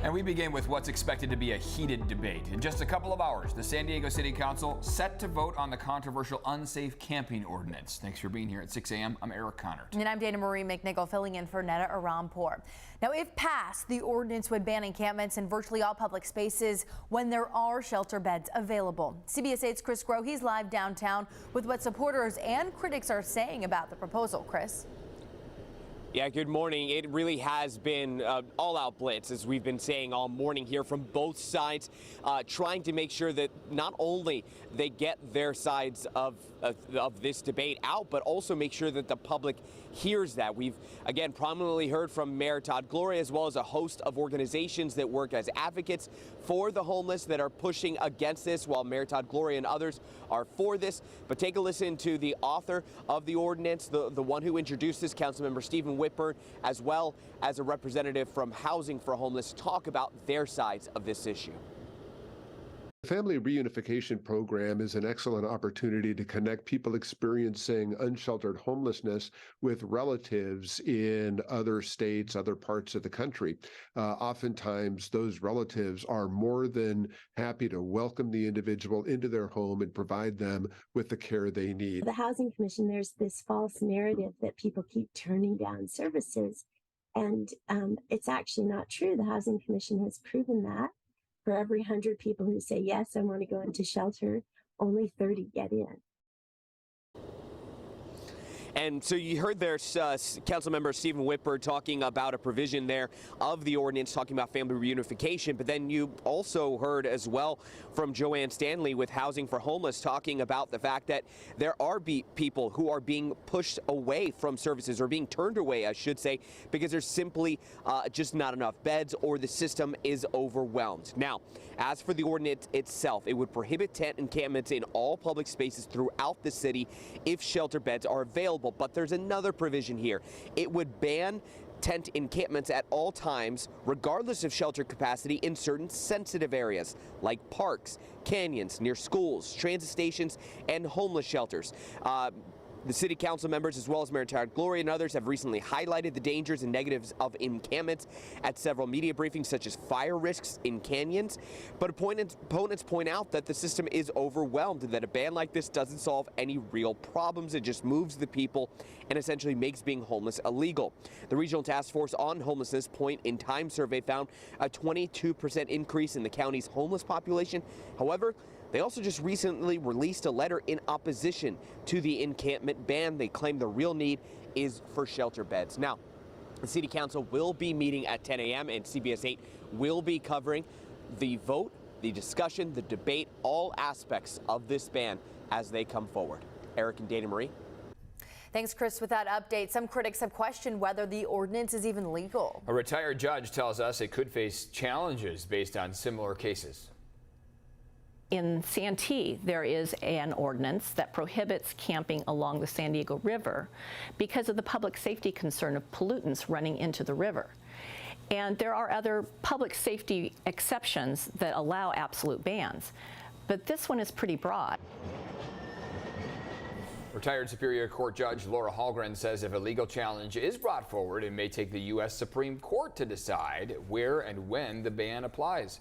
And we begin with what's expected to be a heated debate. In just a couple of hours, the San Diego City Council set to vote on the controversial unsafe camping ordinance. Thanks for being here at 6 a.m. I'm Eric Connor. And I'm Dana Marie McNichol filling in for Netta Arampur. Now, if passed, the ordinance would ban encampments in virtually all public spaces when there are shelter beds available. CBS 8's Chris Groh, he's live downtown with what supporters and critics are saying about the proposal. Chris? Yeah, good morning. It really has been all-out blitz, as we've been saying all morning here from both sides, trying to make sure that not only they get their sides of this debate out, but also make sure that the public hears that. We've, again, prominently heard from Mayor Todd Gloria, as well as a host of organizations that work as advocates for the homeless that are pushing against this, while Mayor Todd Gloria and others are for this. But take a listen to the author of the ordinance, the one who introduced this, Councilmember Stephen Whitburn, as well as a representative from Housing for Homeless, talk about their sides of this issue. The Family Reunification program is an excellent opportunity to connect people experiencing unsheltered homelessness with relatives in other states, other parts of the country. Oftentimes, those relatives are more than happy to welcome the individual into their home and provide them with the care they need. The Housing Commission, there's this false narrative that people keep turning down services, and it's actually not true. The Housing Commission has proven that. For every 100 people who say, yes, I want to go into shelter, only 30 get in. And so you heard there Councilmember Stephen Whitburn talking about a provision there of the ordinance, talking about family reunification. But then you also heard as well from Joanne Stanley with Housing for Homeless talking about the fact that there are people who are being pushed away from services, or being turned away, I should say, because there's simply just not enough beds, or the system is overwhelmed. Now, as for the ordinance itself, it would prohibit tent encampments in all public spaces throughout the city if shelter beds are available. But there's another provision here. It would ban tent encampments at all times, regardless of shelter capacity, in certain sensitive areas like parks, canyons, near schools, transit stations, and homeless shelters. The city council members, as well as Mayor Todd Gloria and others, have recently highlighted the dangers and negatives of encampments at several media briefings, such as fire risks in canyons. But opponents point out that the system is overwhelmed and that a ban like this doesn't solve any real problems. It just moves the people and essentially makes being homeless illegal. The Regional Task Force on Homelessness Point in Time survey found a 22% increase in the county's homeless population. However, they also just recently released a letter in opposition to the encampment ban. They claim the real need is for shelter beds. Now, the City Council will be meeting at 10 a.m. and CBS 8 will be covering the vote, the discussion, the debate, all aspects of this ban as they come forward. Eric and Dana Marie. Thanks, Chris, with that update. Some critics have questioned whether the ordinance is even legal. A retired judge tells us it could face challenges based on similar cases. In Santee, there is an ordinance that prohibits camping along the San Diego River because of the public safety concern of pollutants running into the river. And there are other public safety exceptions that allow absolute bans, but this one is pretty broad. Retired Superior Court Judge Laura Hallgren says if a legal challenge is brought forward, it may take the U.S. Supreme Court to decide where and when the ban applies.